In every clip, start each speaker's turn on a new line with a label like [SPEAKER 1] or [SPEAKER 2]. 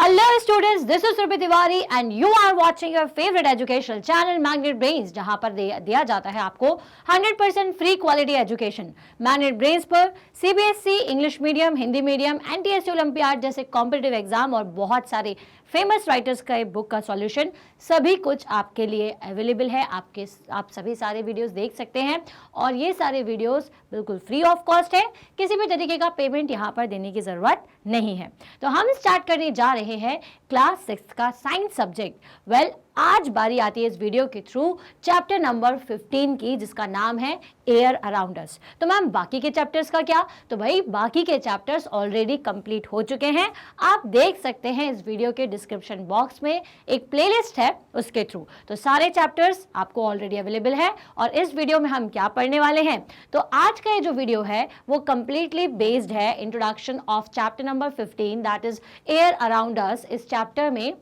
[SPEAKER 1] Hello students, this is Rupi Tiwari and you are watching your favorite educational channel Magnet Brains, जहां पर दिया जाता है आपको 100% free quality education. Magnet brains पर CBSE, English medium, Hindi medium, NTSC olympiad जैसे competitive exam और बहुत सारे फेमस राइटर्स का बुक का सॉल्यूशन सभी कुछ आपके लिए अवेलेबल है। आप सभी सारे वीडियोस देख सकते हैं और ये सारे वीडियोस बिल्कुल फ्री ऑफ कॉस्ट है, किसी भी तरीके का पेमेंट यहाँ पर देने की ज़रूरत नहीं है। तो हम स्टार्ट करने जा रहे हैं क्लास 6 का साइंस सब्जेक्ट। आज बारी आती है इस वीडियो के थ्रू चैप्टर नंबर 15 की, जिसका नाम है एयर अराउंड अस। तो मैम बाकी के चैप्टर्स का क्या? तो भाई बाकी के चैप्टर्स ऑलरेडी कंप्लीट हो चुके हैं। आप देख सकते हैं इस वीडियो के डिस्क्रिप्शन बॉक्स में एक प्लेलिस्ट है, उसके थ्रू तो सारे चैप्टर्स आपको ऑलरेडी अवेलेबल है। और इस वीडियो में हम क्या पढ़ने वाले हैं, तो आज का ये जो वीडियो है वो कंप्लीटली बेस्ड है introduction of chapter number 15 that is air around us. इस चैप्टर में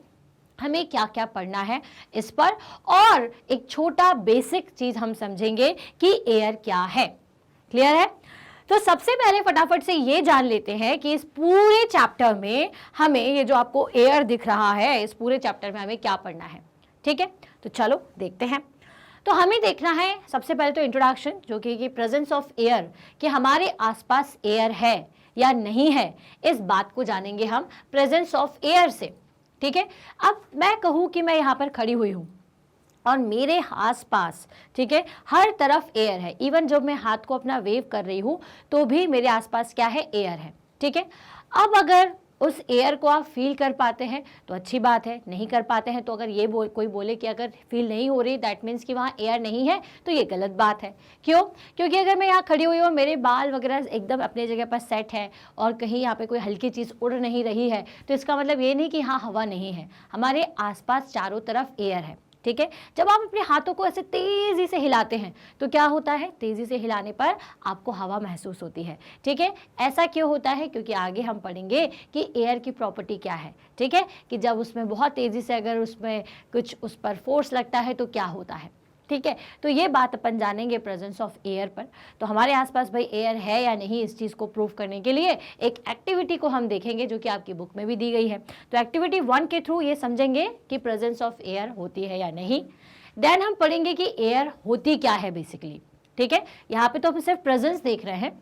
[SPEAKER 1] हमें क्या क्या पढ़ना है इस पर, और एक छोटा बेसिक चीज हम समझेंगे कि एयर क्या है। क्लियर है? तो सबसे पहले फटाफट से ये जान लेते हैं कि इस पूरे चैप्टर में हमें, ये जो आपको एयर दिख रहा है, इस पूरे चैप्टर में हमें क्या पढ़ना है। ठीक है, तो चलो देखते हैं। तो हमें देखना है सबसे पहले तो इंट्रोडक्शन, जो कि प्रेजेंस ऑफ एयर, कि हमारे आसपास एयर है या नहीं है, इस बात को जानेंगे हम प्रेजेंस ऑफ एयर से। ठीक है, अब मैं कहूँ कि मैं यहाँ पर खड़ी हुई हूँ और मेरे आसपास, ठीक है, हर तरफ एयर है। इवन जब मैं हाथ को अपना वेव कर रही हूँ तो भी मेरे आसपास क्या है, एयर है। ठीक है, अब अगर उस एयर को आप फील कर पाते हैं तो अच्छी बात है, नहीं कर पाते हैं तो अगर ये कोई बोले कि अगर फील नहीं हो रही दैट मीन्स कि वहाँ एयर नहीं है, तो ये गलत बात है। क्यों? क्योंकि अगर मैं यहाँ खड़ी हुई हूँ, मेरे बाल वगैरह एकदम अपनी जगह पर सेट है और कहीं यहाँ पे कोई हल्की चीज़ उड़ नहीं रही है, तो इसका मतलब ये नहीं कि हाँ हवा नहीं है, हमारे आसपास चारों तरफ एयर है। ठीक है, जब आप अपने हाथों को ऐसे तेज़ी से हिलाते हैं तो क्या होता है, तेज़ी से हिलाने पर आपको हवा महसूस होती है। ठीक है, ऐसा क्यों होता है? क्योंकि आगे हम पढ़ेंगे कि एयर की प्रॉपर्टी क्या है। ठीक है, कि जब उसमें बहुत तेज़ी से अगर उसमें कुछ उस पर फोर्स लगता है तो क्या होता है। ठीक है, तो ये बात अपन जानेंगे प्रेजेंस ऑफ एयर पर। तो हमारे आसपास भाई एयर है या नहीं, इस चीज़ को प्रूव करने के लिए एक एक्टिविटी को हम देखेंगे, जो कि आपकी बुक में भी दी गई है। तो एक्टिविटी 1 के थ्रू ये समझेंगे कि प्रेजेंस ऑफ एयर होती है या नहीं। देन हम पढ़ेंगे कि एयर होती क्या है बेसिकली। ठीक है, यहाँ पे तो हम सिर्फ प्रेजेंस देख रहे हैं,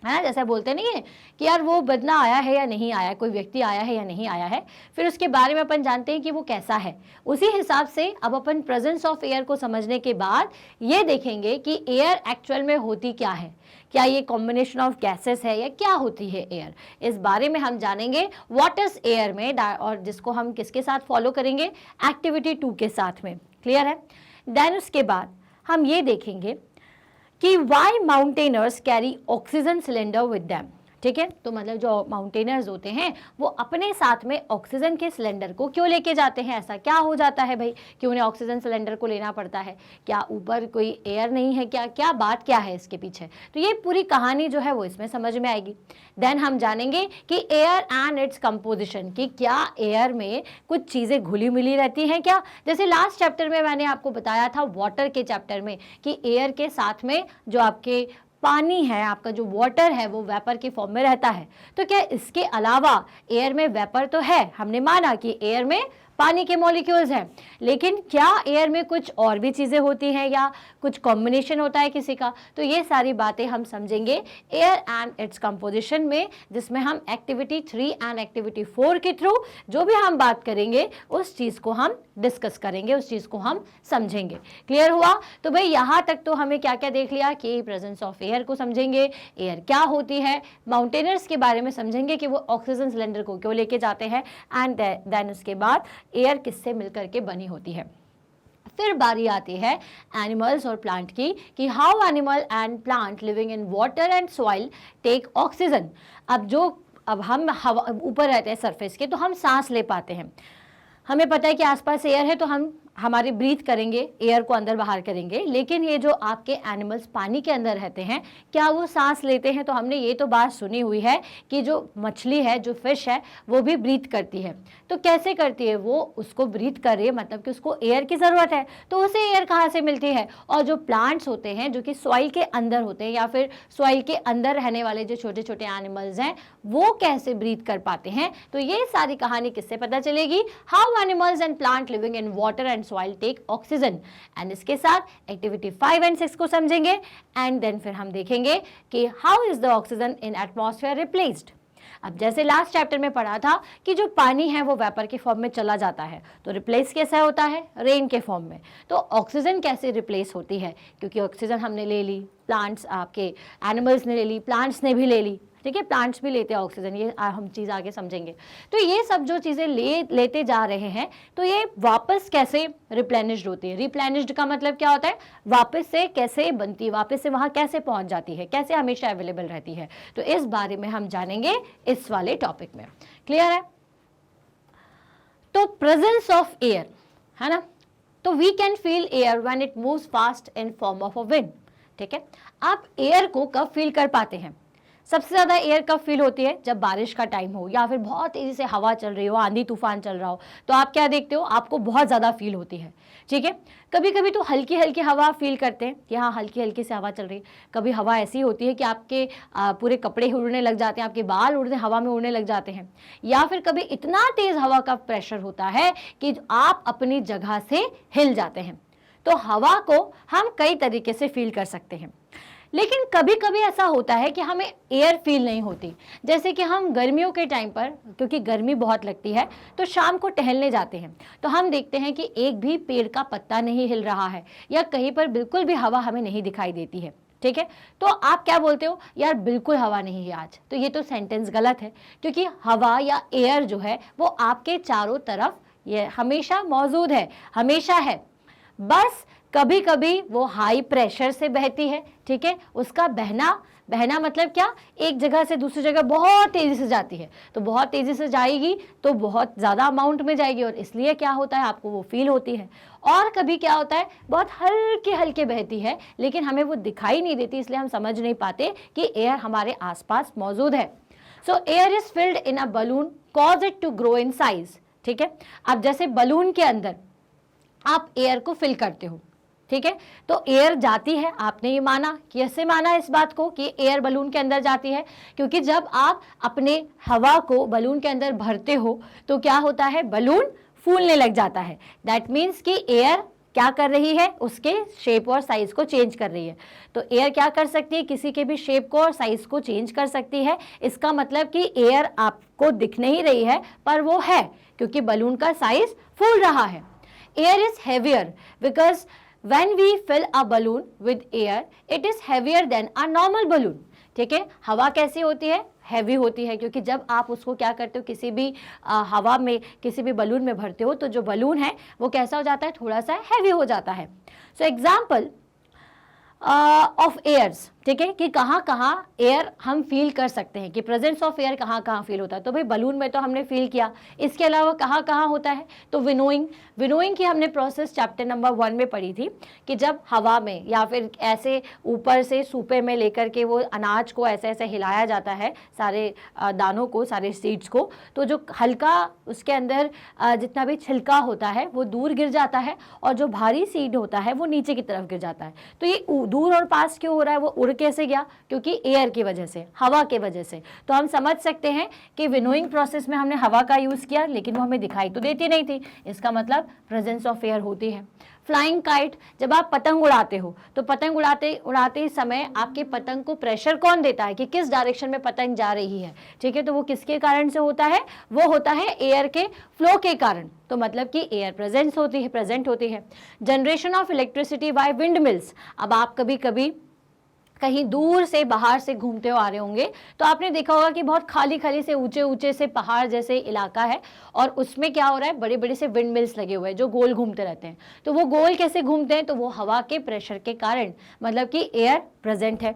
[SPEAKER 1] है ना, जैसे बोलते नहीं है कि यार वो बंदा आया है या नहीं आया, कोई व्यक्ति आया है या नहीं आया है, फिर उसके बारे में अपन जानते हैं कि वो कैसा है। उसी हिसाब से अब अपन प्रेजेंस ऑफ एयर को समझने के बाद ये देखेंगे कि एयर एक्चुअल में होती क्या है, क्या ये कॉम्बिनेशन ऑफ गैसेस है या क्या होती है एयर, इस बारे में हम जानेंगे व्हाट इज एयर में, और जिसको हम किसके साथ फॉलो करेंगे, एक्टिविटी 2 के साथ में। क्लियर है? देन उसके बाद हम ये देखेंगे कि why mountaineers carry oxygen cylinder with them. ठीक है, तो मतलब जो माउंटेनर्स होते हैं वो अपने साथ में ऑक्सीजन के सिलेंडर को क्यों लेके जाते हैं? ऐसा क्या हो जाता है भाई कि उन्हें ऑक्सीजन सिलेंडर को लेना पड़ता है? क्या ऊपर कोई एयर नहीं है? क्या बात क्या है इसके पीछे? तो ये पूरी कहानी जो है वो इसमें समझ में आएगी। देन हम जानेंगे कि एयर एंड इट्स कंपोजिशन, कि क्या एयर में कुछ चीज़ें घुली मिली रहती हैं क्या? जैसे लास्ट चैप्टर में मैंने आपको बताया था, वाटर के चैप्टर में, कि एयर के साथ में जो आपके पानी है, आपका जो वाटर है, वो वेपर के फॉर्म में रहता है। तो क्या इसके अलावा एयर में वेपर तो है, हमने माना कि एयर में पानी के मॉलिक्यूल्स हैं, लेकिन क्या एयर में कुछ और भी चीज़ें होती हैं या कुछ कॉम्बिनेशन होता है किसी का? तो ये सारी बातें हम समझेंगे एयर एंड इट्स कंपोजिशन में, जिसमें हम एक्टिविटी 3 एंड एक्टिविटी 4 के थ्रू जो भी हम बात करेंगे उस चीज़ को हम डिस्कस करेंगे, उस चीज़ को हम समझेंगे। क्लियर हुआ? तो भाई यहाँ तक तो हमें क्या क्या देख लिया कि प्रेजेंस ऑफ एयर को समझेंगे, एयर क्या होती है, माउंटेनर्स के बारे में समझेंगे कि वो ऑक्सीजन सिलेंडर को क्यों लेके जाते हैं, एंड देन उसके बाद एयर किससे मिलकर के बनी होती है। फिर बारी आती है एनिमल्स और प्लांट की, कि how animal and plant living in water and soil take oxygen. अब हम हवा ऊपर रहते हैं सरफेस के, तो हम सांस ले पाते हैं, हमें पता है कि आसपास एयर है तो हम हमारे ब्रीथ करेंगे, एयर को अंदर बाहर करेंगे, लेकिन ये जो आपके एनिमल्स पानी के अंदर रहते हैं, क्या वो सांस लेते हैं? तो हमने ये तो बात सुनी हुई है कि जो मछली है, जो फिश है, वो भी ब्रीथ करती है। तो कैसे करती है? वो उसको ब्रीथ कर रही है, मतलब कि उसको एयर की ज़रूरत है, तो उसे एयर कहाँ से मिलती है? और जो प्लांट्स होते हैं, जो कि सॉइल के अंदर होते हैं या फिर सॉइल के अंदर रहने वाले जो छोटे छोटे एनिमल्स हैं, वो कैसे ब्रीथ कर पाते हैं? तो ये सारी कहानी किससे पता चलेगी? How animals and plant living in water and soil take oxygen. And इसके साथ एक्टिविटी 5 एंड 6 को समझेंगे एंड देन फिर हम देखेंगे कि how is the oxygen in atmosphere replaced. अब जैसे लास्ट चैप्टर में पढ़ा था कि जो पानी है वो वेपर के फॉर्म में चला जाता है, तो रिप्लेस कैसा होता है? रेन के फॉर्म में। तो ऑक्सीजन कैसे रिप्लेस होती है? क्योंकि ऑक्सीजन हमने ले ली, प्लांट्स, आपके एनिमल्स ने ले ली, प्लांट्स ने भी ले ली, ठीक है, प्लांट्स भी लेते हैं ऑक्सीजन, ये हम चीज़ आगे समझेंगे। तो ये सब जो चीज़ें लेते जा रहे हैं, तो ये वापस कैसे रिप्लेनिश्ड होती है? रिप्लेनिश्ड का मतलब क्या होता है? वापस से कैसे बनती है, वापस से वहाँ कैसे पहुँच जाती है, कैसे हमेशा अवेलेबल रहती है। तो इस बारे में हम जानेंगे इस वाले टॉपिक में। क्लियर है? तो प्रेजेंस ऑफ एयर, है ना, तो we can feel air when it moves fast in form of a wind. ठीक है, आप एयर को कब फील कर पाते हैं? सबसे ज़्यादा एयर कब फील होती है? जब बारिश का टाइम हो या फिर बहुत तेज़ी से हवा चल रही हो, आंधी तूफान चल रहा हो, तो आप क्या देखते हो? आपको बहुत ज़्यादा फील होती है। ठीक है, कभी कभी तो हल्की हल्की हवा फील करते हैं कि हाँ हल्की हल्की से हवा चल रही है। कभी हवा ऐसी होती है कि आपके पूरे कपड़े उड़ने लग जाते हैं, आपके बाल उड़ने हवा में उड़ने लग जाते हैं। या फिर कभी इतना तेज़ हवा का प्रेशर होता है कि आप अपनी जगह से हिल जाते हैं। तो हवा को हम कई तरीके से फील कर सकते हैं, लेकिन कभी कभी ऐसा होता है कि हमें एयर फील नहीं होती। जैसे कि हम गर्मियों के टाइम पर, क्योंकि गर्मी बहुत लगती है, तो शाम को टहलने जाते हैं, तो हम देखते हैं कि एक भी पेड़ का पत्ता नहीं हिल रहा है या कहीं पर बिल्कुल भी हवा हमें नहीं दिखाई देती है। ठीक है, तो आप क्या बोलते हो? यार बिल्कुल हवा नहीं है आज। तो ये तो सेंटेंस गलत है, क्योंकि हवा या एयर जो है वो आपके चारों तरफ ये हमेशा मौजूद है, हमेशा है। बस कभी कभी वो हाई प्रेशर से बहती है। ठीक है, उसका बहना मतलब क्या? एक जगह से दूसरी जगह बहुत तेज़ी से जाती है, तो बहुत तेज़ी से जाएगी तो बहुत ज़्यादा अमाउंट में जाएगी, और इसलिए क्या होता है? आपको वो फील होती है। और कभी क्या होता है? बहुत हल्के हल्के बहती है, लेकिन हमें वो दिखाई नहीं देती, इसलिए हम समझ नहीं पाते कि एयर हमारे आसपास मौजूद है। So air is filled in a balloon, cause it to grow in size. ठीक है, अब जैसे बलून के अंदर आप एयर को फिल करते हो, ठीक है, तो एयर जाती है। आपने ये माना, कैसे माना इस बात को कि एयर बलून के अंदर जाती है? क्योंकि जब आप अपने हवा को बलून के अंदर भरते हो तो क्या होता है? बलून फूलने लग जाता है। दैट मीन्स कि एयर क्या कर रही है? उसके शेप और साइज को चेंज कर रही है। तो एयर क्या कर सकती है? किसी के भी शेप को और साइज को चेंज कर सकती है। इसका मतलब कि एयर आपको दिख नहीं रही है, पर वो है, क्योंकि बलून का साइज फूल रहा है। Air is heavier because when we fill a balloon with air, it is heavier than a normal balloon. ठीक है, हवा कैसी होती है? हैवी होती है, क्योंकि जब आप उसको क्या करते हो? किसी भी हवा में, किसी भी बलून में भरते हो, तो जो बलून है वो कैसा हो जाता है? थोड़ा सा हैवी हो जाता है। सो एग्जाम्पल ऑफ एयर्स, ठीक है, कि कहाँ कहाँ एयर हम फील कर सकते हैं, कि प्रेजेंस ऑफ एयर कहाँ कहाँ फील होता है। तो भाई बलून में तो हमने फील किया, इसके अलावा कहाँ कहाँ होता है? तो विनोइंग की हमने प्रोसेस चैप्टर नंबर 1 में पढ़ी थी, कि जब हवा में या फिर ऐसे ऊपर से सूपे में लेकर के वो अनाज को ऐसे ऐसे हिलाया जाता है, सारे दानों को, सारे सीड्स को, तो जो हल्का उसके अंदर जितना भी छिलका होता है वो दूर गिर जाता है, और जो भारी सीड होता है वो नीचे की तरफ गिर जाता है। तो ये दूर और पास क्यों हो रहा है? वो उड़ कैसे गया? क्योंकि एयर की वजह से, हवा के वजह से। तो हम समझ सकते हैं कि विनोइंग प्रोसेस में हमने हवा का यूज़ किया, लेकिन वो हमें दिखाई तो देती नहीं थी, इसका मतलब प्रेजेंस ऑफ एयर होती है। फ्लाइंग काइट, जब आप पतंग उड़ाते हो, तो पतंग उड़ाते समय आपके पतंग को प्रेशर कौन देता है कि किस डायरेक्शन में पतंग जा रही है? ठीक है, तो वो किसके कारण से होता है? वो होता है एयर के फ्लो के कारण। तो मतलब कि एयर प्रेजेंट होती है। Generation of electricity by wind mills, अब आप कभी कभी कहीं दूर से बाहर से घूमते हो आ रहे होंगे, तो आपने देखा होगा कि बहुत खाली खाली से ऊंचे से पहाड़ जैसे इलाका है, और उसमें क्या हो रहा है? बड़े बड़े से विंड मिल्स लगे हुए हैं जो गोल घूमते रहते हैं। तो वो गोल कैसे घूमते हैं? तो वो हवा के प्रेशर के कारण, मतलब कि एयर प्रेजेंट है।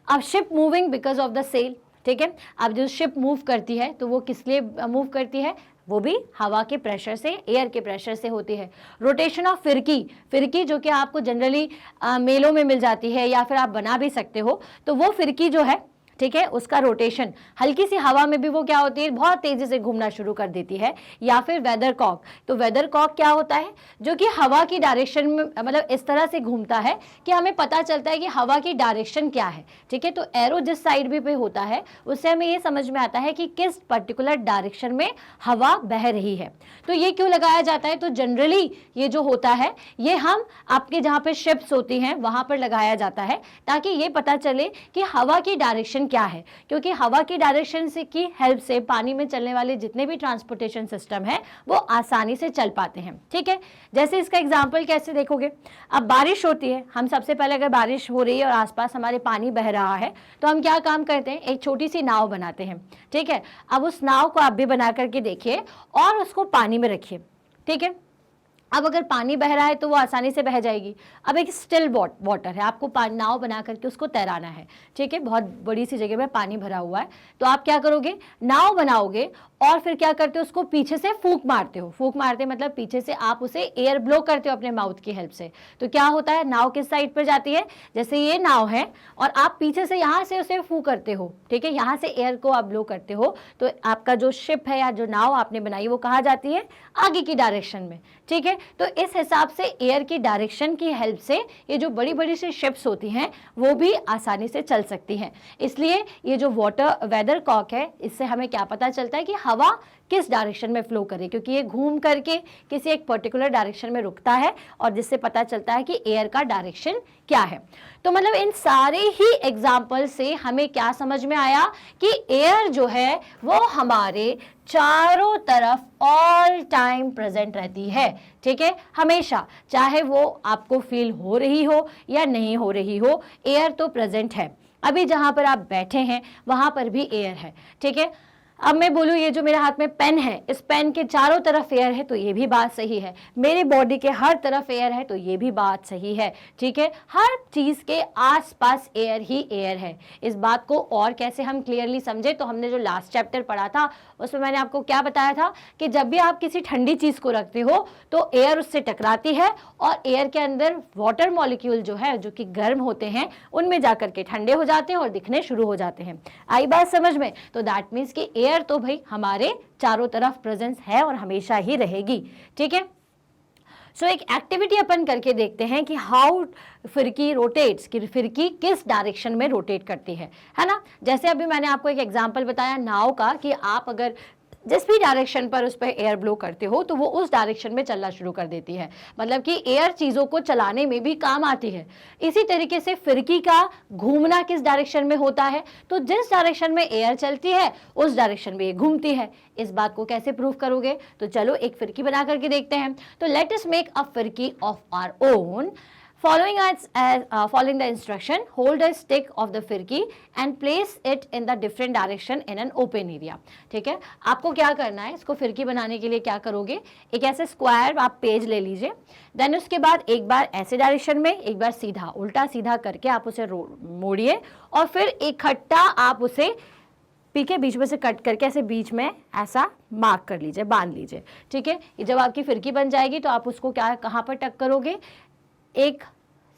[SPEAKER 1] अब ship moving because of the sail, ठीक है, अब जो शिप मूव करती है तो वो किस लिए मूव करती है? वो भी हवा के प्रेशर से, एयर के प्रेशर से होती है। रोटेशन ऑफ फिरकी जो कि आपको जनरली मेलों में मिल जाती है या फिर आप बना भी सकते हो, तो वो फिरकी जो है, ठीक है, उसका रोटेशन हल्की सी हवा में भी वो क्या होती है, बहुत तेजी से घूमना शुरू कर देती है। या फिर वेदर कॉक, तो वेदर कॉक क्या होता है, जो कि हवा की डायरेक्शन में, मतलब इस तरह से घूमता है कि हमें पता चलता है कि हवा की डायरेक्शन क्या है, ठीक है। तो एरो जिस साइड भी पे होता है उससे हमें ये समझ में आता है कि किस पर्टिकुलर डायरेक्शन में हवा बह रही है। तो ये क्यों लगाया जाता है, तो जनरली ये जो होता है ये हम आपके जहाँ पे शिप्स होती हैं वहां पर लगाया जाता है, ताकि ये पता चले कि हवा की डायरेक्शन क्या है, क्योंकि हवा की डायरेक्शन से की हेल्प से पानी में चलने वाले जितने भी ट्रांसपोर्टेशन सिस्टम है वो आसानी से चल पाते हैं, ठीक है। जैसे इसका एग्जांपल कैसे देखोगे, अब बारिश होती है, हम सबसे पहले अगर बारिश हो रही है और आसपास हमारे पानी बह रहा है तो हम क्या काम करते हैं, एक छोटी सी नाव बनाते हैं, ठीक है। अब उस नाव को आप भी बना करके देखिए और उसको पानी में रखिए, ठीक है। अब अगर पानी बह रहा है तो वो आसानी से बह जाएगी। अब एक स्टिल वाटर है, आपको नाव बना करके उसको तैराना है, ठीक है, बहुत बड़ी सी जगह में पानी भरा हुआ है, तो आप क्या करोगे, नाव बनाओगे और फिर क्या करते हो, उसको पीछे से फूंक मारते हो। फूंक मारते मतलब पीछे से आप उसे एयर ब्लो करते हो अपने माउथ की हेल्प से। तो क्या होता है, नाव किस साइड पर जाती है, जैसे ये नाव है और आप पीछे से यहाँ से उसे फूंक करते हो, ठीक है, यहाँ से एयर को आप ब्लो करते हो, तो आपका जो शिप है या जो नाव आपने बनाई वो कहाँ जाती है, आगे की डायरेक्शन में, ठीक है। तो इस हिसाब से एयर की डायरेक्शन की हेल्प से ये जो बड़ी बड़ी सी शिप्स होती हैं वो भी आसानी से चल सकती हैं। इसलिए ये जो वेदर कॉक है, इससे हमें क्या पता चलता है कि हवा किस डायरेक्शन में फ्लो करे, क्योंकि ये घूम करके किसी एक पर्टिकुलर डायरेक्शन में रुकता है और जिससे पता चलता है कि एयर का डायरेक्शन क्या है। तो मतलब इन सारे ही एग्जाम्पल से हमें क्या समझ में आया कि एयर जो है वो हमारे चारों तरफ ऑल टाइम प्रेजेंट रहती है, ठीक है, हमेशा, चाहे वो आपको फील हो रही हो या नहीं हो रही हो, एयर तो प्रेजेंट है। अभी जहां पर आप बैठे हैं वहां पर भी एयर है, ठीक है। अब मैं बोलूँ ये जो मेरे हाथ में पेन है, इस पेन के चारों तरफ एयर है, तो ये भी बात सही है। मेरे बॉडी के हर तरफ एयर है, तो ये भी बात सही है, ठीक है। हर चीज के आसपास एयर ही एयर है। इस बात को और कैसे हम क्लियरली समझे, तो हमने जो लास्ट चैप्टर पढ़ा था उसमें मैंने आपको क्या बताया था कि जब भी आप किसी ठंडी चीज को रखते हो तो एयर उससे टकराती है और एयर के अंदर वाटर मॉलिक्यूल जो है, जो कि गर्म होते हैं, उनमें जाकर के ठंडे हो जाते हैं और दिखने शुरू हो जाते हैं। आई बात समझ में? तो दैट मीन्स कि एयर तो भाई हमारे चारों तरफ प्रेजेंस है और हमेशा ही रहेगी, ठीक है। सो एक एक्टिविटी अपन करके देखते हैं कि हाउ फिरकी रोटेट्स, कि फिरकी किस डायरेक्शन में रोटेट करती है ना। जैसे अभी मैंने आपको एक एग्जांपल बताया नाव का, कि आप अगर जिस भी डायरेक्शन पर उस पर एयर ब्लो करते हो तो वो उस डायरेक्शन में चलना शुरू कर देती है, मतलब कि एयर चीज़ों को चलाने में भी काम आती है। इसी तरीके से फिरकी का घूमना किस डायरेक्शन में होता है, तो जिस डायरेक्शन में एयर चलती है उस डायरेक्शन में ये घूमती है। इस बात को कैसे प्रूव करोगे, तो चलो एक फिरकी बना करके देखते हैं। तो लेट अस मेक अ फिरकी of our own. Following the instruction, hold a stick of the फिरकी and place it in the different direction in an open area। ठीक है, आपको क्या करना है, इसको फिरकी बनाने के लिए क्या करोगे, एक ऐसे स्क्वायर आप पेज ले लीजिए, देन उसके बाद एक बार ऐसे डायरेक्शन में, एक बार सीधा, उल्टा सीधा करके आप उसे मोड़िए और फिर इकट्ठा आप उसे पी के बीच में से कट करके ऐसे बीच में ऐसा मार्क कर लीजिए, बांध लीजिए। ठीक है, जब आपकी फिरकी बन जाएगी तो आप उसको क्या, कहाँ पर टक करोगे, एक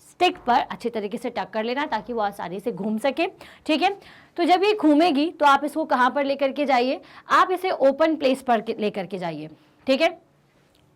[SPEAKER 1] स्टिक पर अच्छी तरीके से टक कर लेना ताकि वो आसानी से घूम सके। ठीक है, तो जब ये घूमेगी तो आप इसको कहाँ पर लेकर के जाइए, आप इसे ओपन प्लेस पर लेकर के जाइए। ठीक है,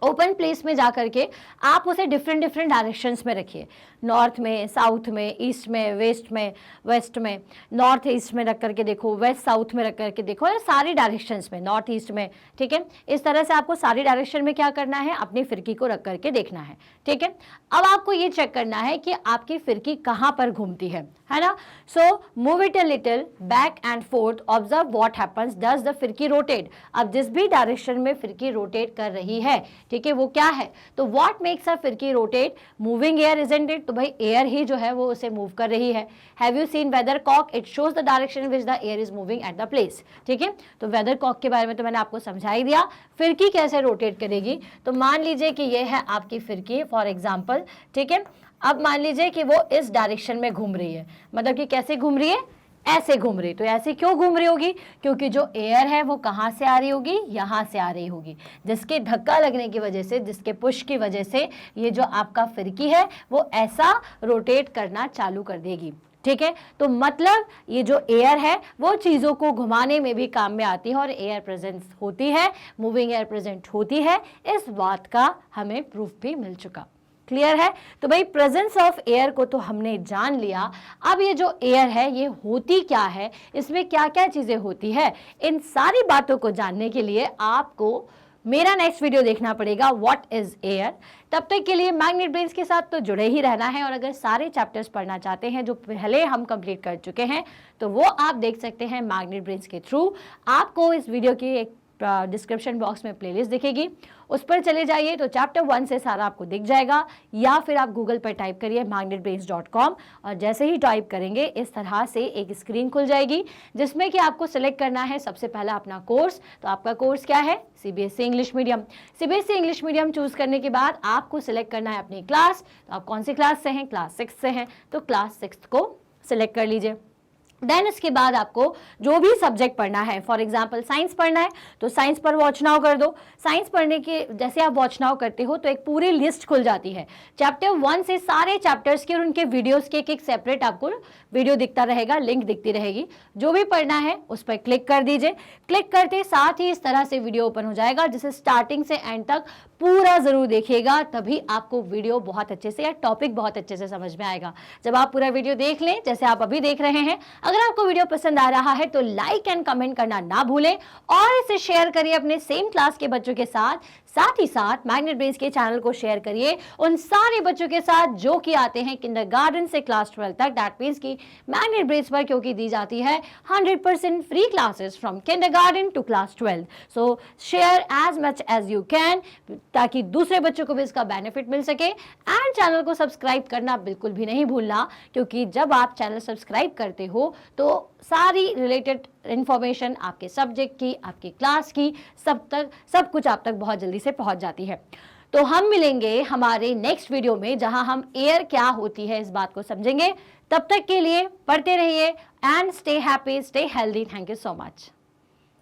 [SPEAKER 1] ओपन प्लेस में जा करके आप उसे डिफरेंट डायरेक्शंस में रखिए, नॉर्थ में, साउथ में, ईस्ट में, वेस्ट में, नॉर्थ ईस्ट में रख करके देखो, वेस्ट साउथ में रख करके देखो, और सारी डायरेक्शंस में, नॉर्थ ईस्ट में। ठीक है, इस तरह से आपको सारी डायरेक्शन में क्या करना है, अपनी फिरकी को रख करके देखना है। ठीक है, अब आपको ये चेक करना है कि आपकी फिरकी कहाँ पर घूमती है ना। So move it a little back and fourth, observe what happens, does the फिरकी रोटेट। अब जिस भी डायरेक्शन में फिरकी रोटेट कर रही है, ठीक है, वो क्या है, तो व्हाट मेक्स अ फिरकी rotate, moving air isn't it, तो भाई एयर ही जो है वो उसे मूव कर रही है। Have you seen weather cock, it shows the direction which the air is moving at the place. ठीक है, तो वेदर कॉक के बारे में तो मैंने आपको समझा ही दिया। फिरकी कैसे रोटेट करेगी, तो मान लीजिए कि ये है आपकी फिरकी फॉर एग्जाम्पल। ठीक है, अब मान लीजिए कि वो इस डायरेक्शन में घूम रही है, मतलब कि कैसे घूम रही है, ऐसे घूम रही, तो ऐसे क्यों घूम रही होगी? क्योंकि जो एयर है वो कहाँ से आ रही होगी? यहाँ से आ रही होगी, जिसके धक्का लगने की वजह से, जिसके पुश की वजह से ये जो आपका फिरकी है वो ऐसा रोटेट करना चालू कर देगी। ठीक है, तो मतलब ये जो एयर है वो चीज़ों को घुमाने में भी काम में आती है और एयर प्रेजेंस होती है, मूविंग एयर प्रेजेंट होती है, इस बात का हमें प्रूफ भी मिल चुका। क्लियर है? तो भाई प्रेजेंस ऑफ एयर को तो हमने जान लिया। अब ये जो एयर है ये होती क्या है, इसमें क्या क्या चीज़ें होती है, इन सारी बातों को जानने के लिए आपको मेरा नेक्स्ट वीडियो देखना पड़ेगा, व्हाट इज एयर। तब तक के लिए मैग्नेट ब्रेन्स के साथ तो जुड़े ही रहना है, और अगर सारे चैप्टर्स पढ़ना चाहते हैं जो पहले हम कंप्लीट कर चुके हैं तो वो आप देख सकते हैं मैग्नेट ब्रेन्स के थ्रू। आपको इस वीडियो की एक डिस्क्रिप्शन बॉक्स में प्लेलिस्ट दिखेगी, उस पर चले जाइए तो चैप्टर 1 से सारा आपको दिख जाएगा, या फिर आप गूगल पर टाइप करिए magnetbrains.com और जैसे ही टाइप करेंगे इस तरह से एक स्क्रीन खुल जाएगी जिसमें कि आपको सिलेक्ट करना है सबसे पहला अपना कोर्स। तो आपका कोर्स क्या है? CBSE English medium. CBSE English medium choose करने के बाद आपको सिलेक्ट करना है अपनी क्लास। तो आप कौन सी क्लास से हैं? क्लास 6 से हैं, तो क्लास 6 को सिलेक्ट कर लीजिए। देन इसके बाद आपको जो भी सब्जेक्ट पढ़ना है, फॉर एग्जांपल साइंस पढ़ना है तो साइंस पर वॉच नाउ कर दो। साइंस पढ़ने के जैसे आप वॉच नाउ करते हो तो एक पूरी लिस्ट खुल जाती है चैप्टर 1 से सारे चैप्टर्स के और उनके वीडियोस के एक सेपरेट आपको वीडियो दिखता रहेगा, लिंक दिखती रहेगी। जो भी पढ़ना है उस पर क्लिक कर दीजिए। क्लिक करते साथ ही इस तरह से वीडियो ओपन हो जाएगा जिसे स्टार्टिंग से एंड तक पूरा जरूर देखिएगा, तभी आपको वीडियो बहुत अच्छे से या टॉपिक बहुत अच्छे से समझ में आएगा। जब आप पूरा वीडियो देख लें जैसे आप अभी देख रहे हैं, अगर आपको वीडियो पसंद आ रहा है तो लाइक एंड कमेंट करना ना भूलें और इसे शेयर करिए अपने सेम क्लास के बच्चों के साथ ही साथ मैग्नेट ब्रेन्स के चैनल को शेयर करिए उन सारे बच्चों के साथ जो कि आते हैं किंडरगार्टन से क्लास 12 तक। दैट मीन्स की मैग्नेट ब्रेन्स पर क्योंकि दी जाती है 100% free classes from kindergarten to class 12। So share as much as you can ताकि दूसरे बच्चों को भी इसका बेनिफिट मिल सके। एंड चैनल को सब्सक्राइब करना बिल्कुल भी नहीं भूलना, क्योंकि जब आप चैनल सब्सक्राइब करते हो तो सारी रिलेटेड इंफॉर्मेशन आपके सब्जेक्ट की, आपकी क्लास की, सब कुछ आप तक बहुत जल्दी से पहुंच जाती है। तो हम मिलेंगे हमारे नेक्स्ट वीडियो में जहां हम एयर क्या होती है इस बात को समझेंगे। तब तक के लिए पढ़ते रहिए and stay happy, stay healthy. Thank you so much.